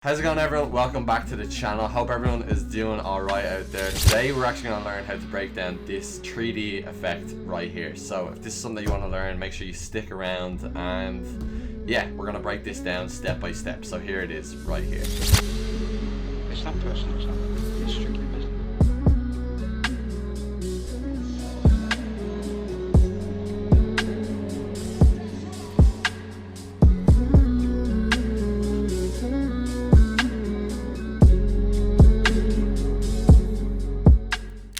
How's it going, everyone? Welcome back to the channel. Hope everyone is doing alright out there. Today we're actually going to learn how to break down this 3D effect right here. So if this is something that you want to learn, make sure you stick around, and yeah, we're going to break this down step by step. So here it is right here. It's not personal, it's strictly business.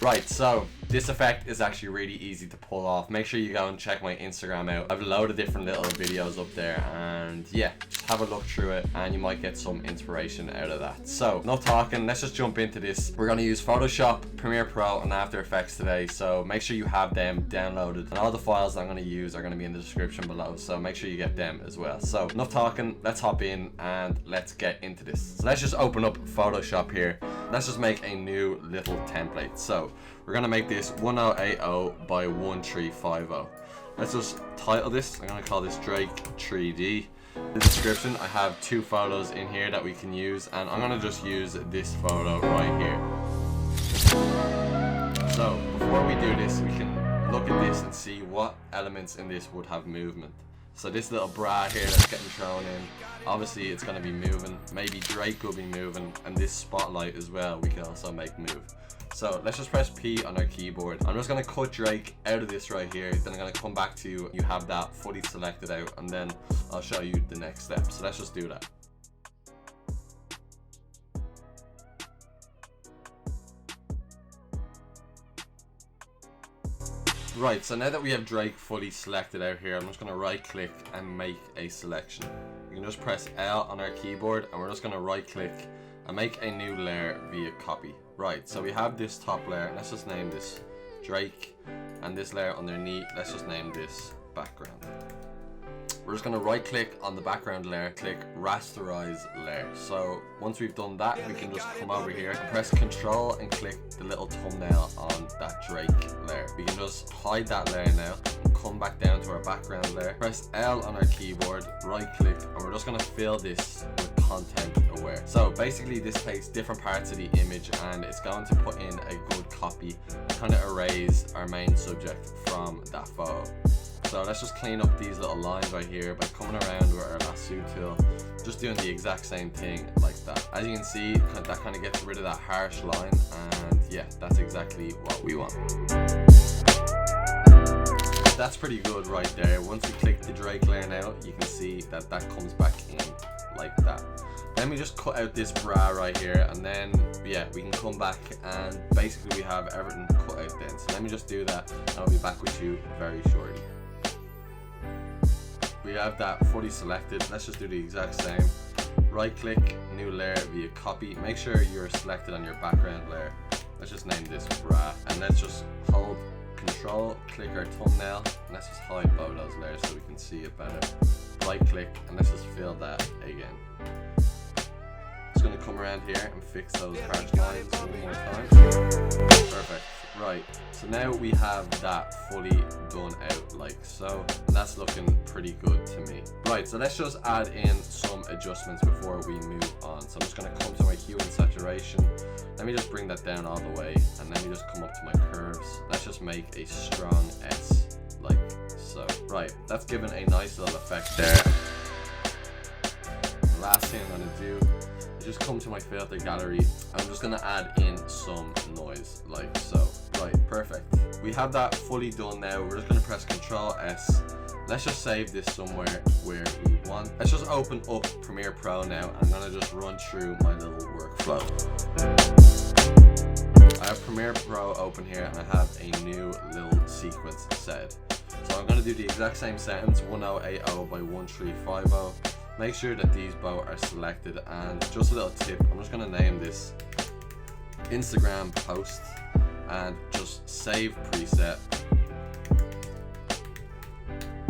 Right, so this effect is actually really easy to pull off. Make sure you go and check my Instagram out. I have a load of different little videos up there, and yeah, just have a look through it and you might get some inspiration out of that. So no talking, let's just jump into this. We're going to use Photoshop, Premiere Pro and After Effects today, so make sure you have them downloaded, and all the files that I'm going to use are going to be in the description below, so make sure you get them as well. So enough talking, let's hop in and let's get into this. So let's just open up Photoshop here. Let's just make a new little template. So we're gonna make this 1080 by 1350. Let's just title this. I'm gonna call this Drake 3D. In the description, I have two photos in here that we can use, and I'm gonna just use this photo right here. So before we do this, we can look at this and see what elements in this would have movement. So this little bra here that's getting thrown in, obviously it's going to be moving. Maybe Drake will be moving, and this spotlight as well we can also make move. So let's just press P on our keyboard. I'm just going to cut Drake out of this right here, then I'm going to come back to you. You have that fully selected out, and then I'll show you the next step. So let's just do that. Right, so now that we have Drake fully selected out here, I'm just going to right click and make a selection. You can just press L on our keyboard, and we're just going to right click and make a new layer via copy. Right, so we have this top layer, let's just name this Drake, and this layer underneath, let's just name this background. We're just going to right click on the background layer, click rasterize layer. So once we've done that, we can just come over here and press Control and click the little thumbnail on that Drake layer. We can just hide that layer now and come back down to our background layer. Press L on our keyboard, right click, and we're just going to fill this with content aware. So basically this takes different parts of the image and it's going to put in a good copy and kind of erase our main subject from that photo. So let's just clean up these little lines right here by coming around with our lasso tool, just doing the exact same thing like that. As you can see, that kind of gets rid of that harsh line, and yeah, that's exactly what we want. That's pretty good right there. Once you click the Drake layer now, you can see that that comes back in like that. Then we just cut out this bra right here, and then yeah, we can come back and basically we have everything cut out then. So let me just do that and I'll be back with you very shortly. We have that fully selected. Let's just do the exact same. Right click, new layer via copy. Make sure you're selected on your background layer. Let's just name this bra, and let's just hold Control, click our thumbnail, and let's just hide both those layers so we can see it better. Right click, and let's just fill that again. Just gonna come around here and fix those harsh lines one more time. Perfect. Right, so now we have that fully done out like so, and that's looking pretty good to me. Right, so let's just add in some adjustments before we move on. So I'm just going to come to my hue and saturation. Let me just bring that down all the way, and let me just come up to my curves. Let's just make a strong S like so. Right, that's given a nice little effect there. The last thing I'm going to do is just come to my filter gallery. I'm just going to add in some noise like so. Right, perfect. We have that fully done now. We're just going to press Control S. Let's just save this somewhere where we want. Let's just open up Premiere Pro now. I'm going to just run through my little workflow. I have Premiere Pro open here, and I have a new little sequence set. So I'm going to do the exact same settings, 1080 by 1350. Make sure that these both are selected, and just a little tip, I'm just going to name this Instagram post and just save preset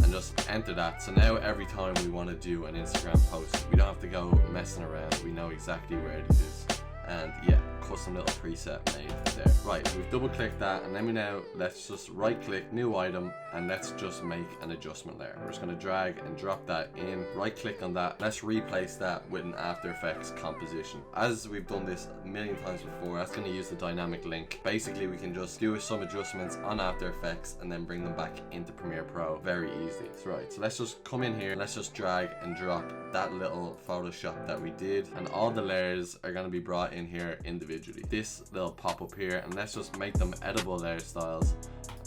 and just enter that. So now every time we want to do an Instagram post, we don't have to go messing around. We know exactly where it is, And yeah, custom little preset made there. Right, so we've double clicked that, and then let's just right click, new item, and let's just make an adjustment layer. We're just gonna drag and drop that in, right click on that. Let's replace that with an After Effects composition. As we've done this a million times before, that's gonna use the dynamic link. Basically, we can just do some adjustments on After Effects and then bring them back into Premiere Pro very easily. Right, so let's just come in here, let's just drag and drop that little Photoshop that we did, and all the layers are gonna be brought in here individually. This little pop up here, and let's just make them editable layer styles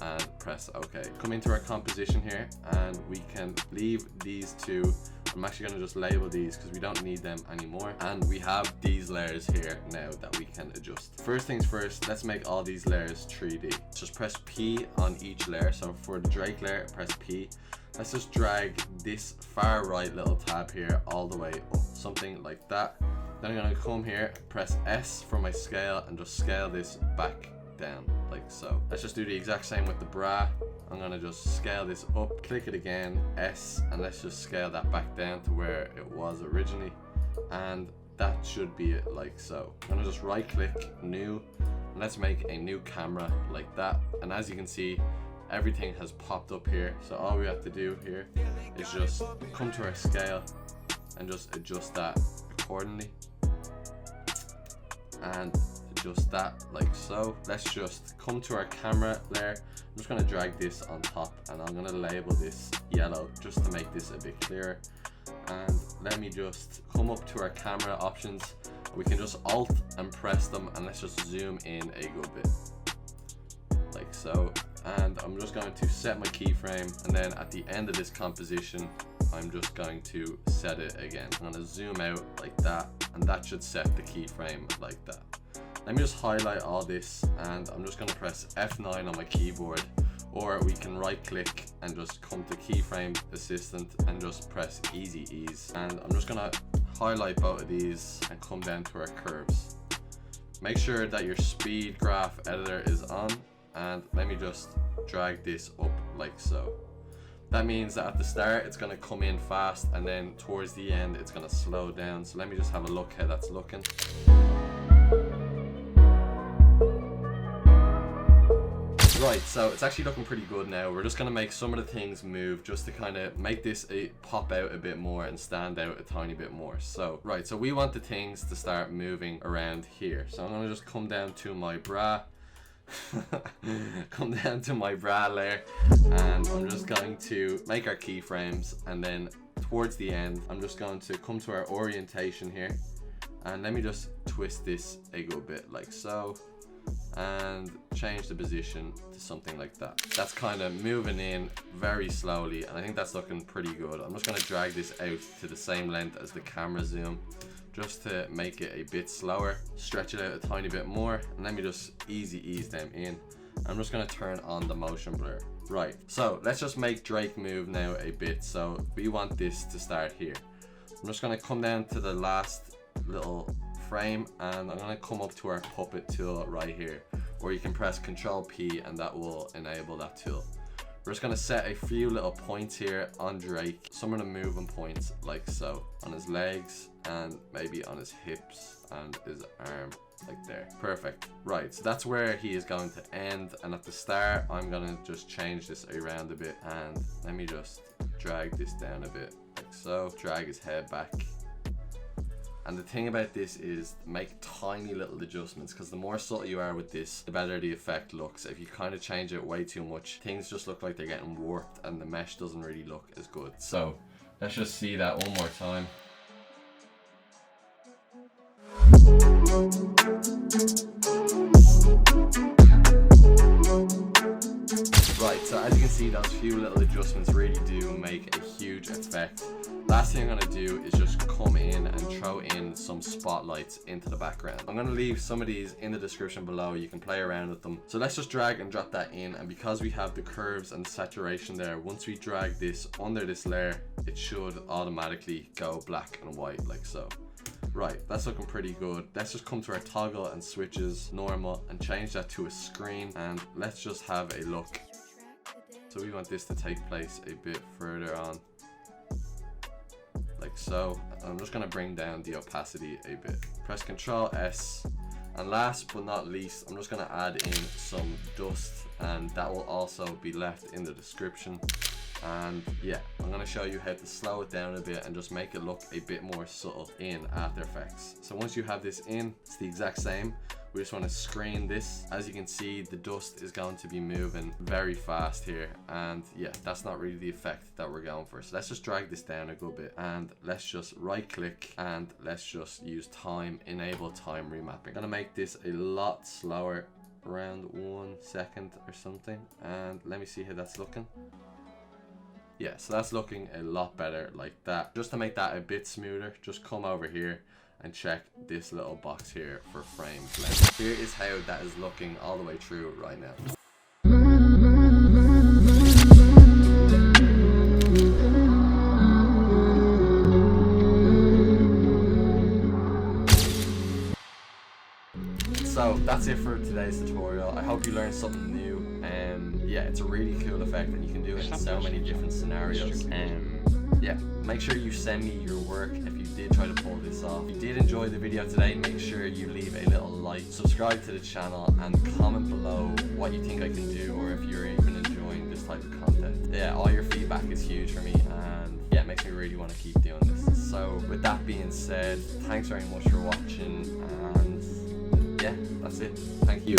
and press OK. Come into our composition here, and we can leave these two. I'm actually going to just label these because we don't need them anymore, and we have these layers here now that we can adjust. First things first, let's make all these layers 3D. Just press P on each layer. So for the Drake layer, press P. Let's just drag this far right little tab here all the way up, something like that. Then I'm going to come here, press S for my scale, and just scale this back down like so. Let's just do the exact same with the bra. I'm going to just scale this up, click it again, S, and let's just scale that back down to where it was originally, and that should be it like so. I'm going to just right click, new, and let's make a new camera like that. And as you can see, everything has popped up here, so all we have to do here is just come to our scale and just adjust that accordingly, and adjust that like so. Let's just come to our camera layer. I'm just going to drag this on top, and I'm going to label this yellow just to make this a bit clearer. And let me just come up to our camera options. We can just alt and press them, and let's just zoom in a good bit like so. And I'm just going to set my keyframe, and then at the end of this composition I'm just going to set it again. I'm going to zoom out like that, and that should set the keyframe like that. Let me just highlight all this, and I'm just going to press F9 on my keyboard, or we can right click and just come to keyframe assistant and just press easy ease. And I'm just going to highlight both of these and come down to our curves. Make sure that your speed graph editor is on, and let me just drag this up like so. That means that at the start it's going to come in fast, and then towards the end it's going to slow down. So let me just have a look how that's looking. Right, so it's actually looking pretty good now. We're just going to make some of the things move just to kind of make this pop out a bit more and stand out a tiny bit more. So, right, so we want the things to start moving around here. So I'm going to just come down to my bra. Come down to my bra layer, and I'm just going to make our keyframes, and then towards the end I'm just going to come to our orientation here, and let me just twist this a good bit like so, and change the position to something like that. That's kind of moving in very slowly, and I think that's looking pretty good. I'm just going to drag this out to the same length as the camera zoom, just to make it a bit slower, stretch it out a tiny bit more, and let me just easy ease them in. I'm just going to turn on the motion blur. Right, so let's just make Drake move now a bit. So we want this to start here. I'm just going to come down to the last little frame, and I'm going to come up to our puppet tool right here, or you can press Ctrl P and that will enable that tool. We're just going to set a few little points here on Drake, some of the moving points like so, on his legs and maybe on his hips and his arm like there. Perfect. Right, so that's where he is going to end, and at the start I'm going to just change this around a bit, and let me just drag this down a bit like so, drag his head back. And the thing about this is make tiny little adjustments, because the more subtle you are with this, the better the effect looks. If you kind of change it way too much, things just look like they're getting warped and the mesh doesn't really look as good. So let's just see that one more time. Right, so as you can see, those few little adjustments really do make a huge effect. Last thing I'm going to do is just come in and throw in some spotlights into the background. I'm going to leave some of these in the description below. You can play around with them. So let's just drag and drop that in, and because we have the curves and the saturation there, once we drag this under this layer, it should automatically go black and white like so. Right, that's looking pretty good. Let's just come to our toggle and switches, normal, and change that to a screen, and let's just have a look. So we want this to take place a bit further on, like like so. I'm just going to bring down the opacity a bit. Press Ctrl S, and last but not least, I'm just going to add in some dust, and that will also be left in the description. And yeah, I'm going to show you how to slow it down a bit and just make it look a bit more subtle in After Effects. So once you have this in, it's the exact same. We just want to screen this. As you can see, the dust is going to be moving very fast here, and yeah, that's not really the effect that we're going for. So let's just drag this down a good bit, and let's just right click, and let's just use enable time remapping. I'm gonna make this a lot slower, around 1 second or something, and let me see how that's looking. Yeah, so that's looking a lot better like that. Just to make that a bit smoother, just come over here and check this little box here for frame blend. Here is how that is looking all the way through right now. So that's it for today's tutorial. I hope you learned something new. Yeah, it's a really cool effect, and you can do it in so many different scenarios. Yeah, make sure you send me your work if you did try to pull this off. If you did enjoy the video today, make sure you leave a little like, subscribe to the channel, and comment below what you think I can do, or if you're even enjoying this type of content. Yeah, all your feedback is huge for me, and yeah, it makes me really want to keep doing this. So with that being said, thanks very much for watching, and yeah, that's it. Thank you.